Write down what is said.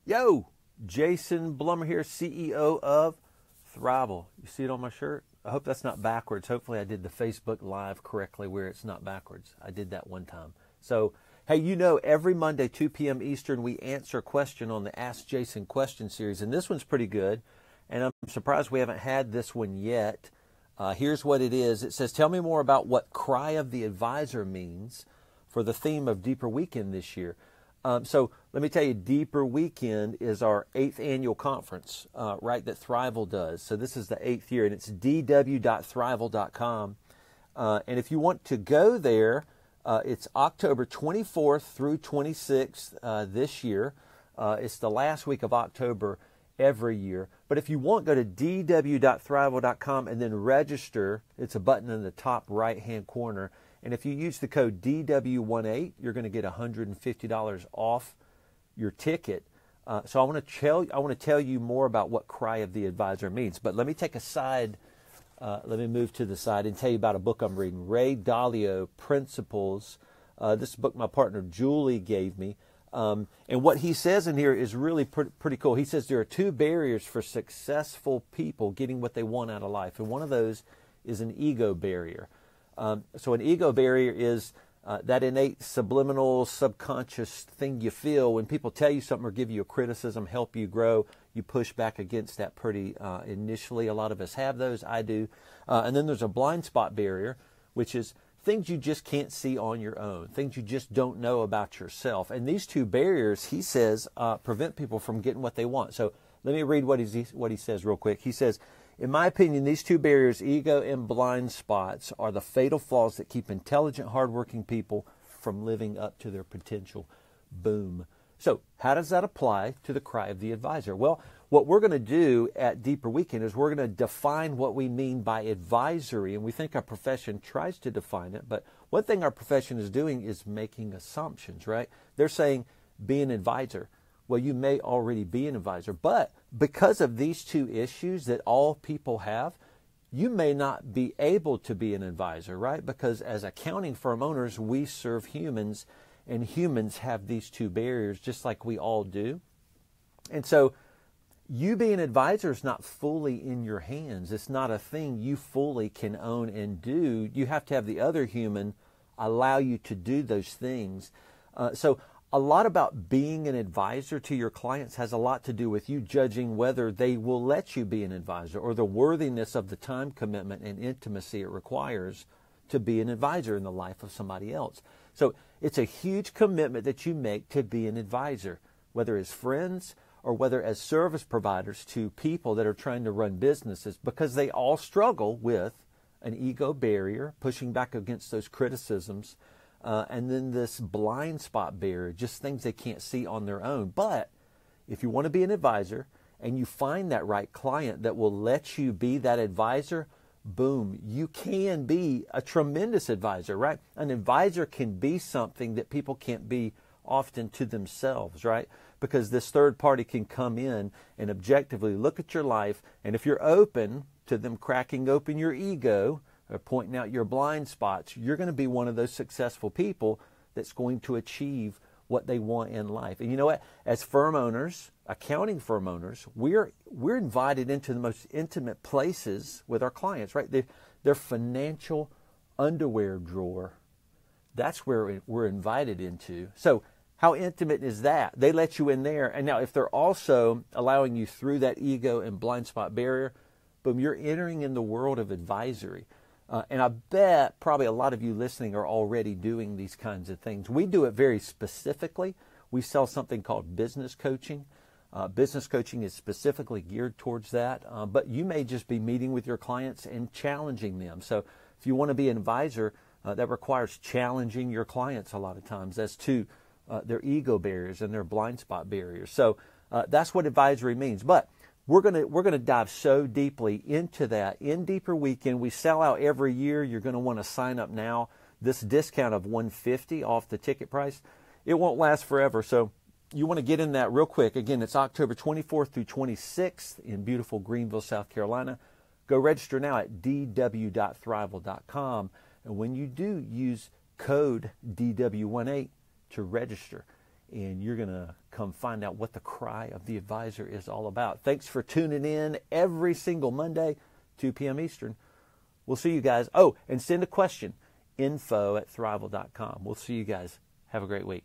Yo, Jason Blumer here, CEO of Thriveal. You see it on my shirt? I hope that's not backwards. Hopefully I did the Facebook Live correctly where it's not backwards. I did that one time. So, hey, you know, every Monday, 2 p.m. Eastern, we answer a question on the Ask Jason question series. And this one's pretty good. And I'm surprised we haven't had this one yet. Here's what it is. It says, tell me more about what Cry of the Advisor means for the theme of Deeper Weekend this year. So let me tell you, Deeper Weekend is our 8th annual conference, right, that Thriveal does. So this is the 8th year, and it's dw.thriveal.com. And if you want to go there, it's October 24th through 26th this year. It's the last week of October every year. But if you want, go to dw.thriveal.com and then register. It's a button in the top right-hand corner. And if you use the code DW18, you're going to get $150 off your ticket. So I want to tell you more about what Cry of the Advisor means. But let me take a side. Let me move to the side and tell you about a book I'm reading. Ray Dalio, Principles. This book my partner Julie gave me. And what he says in here is really pretty cool. He says there are 2 barriers for successful people getting what they want out of life. And one of those is an ego barrier. So an ego barrier is that innate subliminal subconscious thing you feel when people tell you something or give you a criticism, help you grow. You push back against that pretty initially. A lot of us have those. I do. And then there's a blind spot barrier, which is things you just can't see on your own, things you just don't know about yourself. And these 2 barriers, he says, prevent people from getting what they want. So let me read what he says real quick. He says, in my opinion, these 2 barriers, ego and blind spots, are the fatal flaws that keep intelligent, hardworking people from living up to their potential. Boom. So how does that apply to the Cry of the Advisor? Well, what we're going to do at Deeper Weekend is we're going to define what we mean by advisory, and we think our profession tries to define it, but one thing our profession is doing is making assumptions, right? They're saying, be an advisor. Well, you may already be an advisor, but because of these 2 issues that all people have, you may not be able to be an advisor, right? Because as accounting firm owners, we serve humans, and humans have these 2 barriers just like we all do. And so you being an advisor is not fully in your hands. It's not a thing you fully can own and do. You have to have the other human allow you to do those things. So a lot about being an advisor to your clients has a lot to do with you judging whether they will let you be an advisor or the worthiness of the time commitment and intimacy it requires to be an advisor in the life of somebody else. So it's a huge commitment that you make to be an advisor, whether as friends or whether as service providers to people that are trying to run businesses, because they all struggle with an ego barrier, pushing back against those criticisms, and then this blind spot barrier, just things they can't see on their own. But if you want to be an advisor and you find that right client that will let you be that advisor, boom, you can be a tremendous advisor, right? An advisor can be something that people can't be often to themselves, right? Because this third party can come in and objectively look at your life, and if you're open to them cracking open your ego or pointing out your blind spots, you're going to be one of those successful people that's going to achieve what they want in life. And you know what? As firm owners, accounting firm owners, we're invited into the most intimate places with our clients, right? Their financial underwear drawer. That's where we're invited into. So how intimate is that? They let you in there. And now if they're also allowing you through that ego and blind spot barrier, boom, you're entering in the world of advisory. And I bet probably a lot of you listening are already doing these kinds of things. We do it very specifically. We sell something called business coaching. Business coaching is specifically geared towards that. But you may just be meeting with your clients and challenging them. So if you want to be an advisor, that requires challenging your clients a lot of times as to their ego barriers and their blind spot barriers. So that's what advisory means. But we're gonna dive so deeply into that in Deeper Weekend. We sell out every year. You're going to want to sign up now. This discount of $150 off the ticket price, it won't last forever. So you want to get in that real quick. Again, it's October 24th through 26th in beautiful Greenville, South Carolina. Go register now at dw.thriveal.com. And when you do, use code DW18 to register. and you're going to come find out what the cry of the advisor is all about. Thanks for tuning in every single Monday, 2 p.m. Eastern. We'll see you guys. Oh, and send a question, info@thriveal.com. We'll see you guys. Have a great week.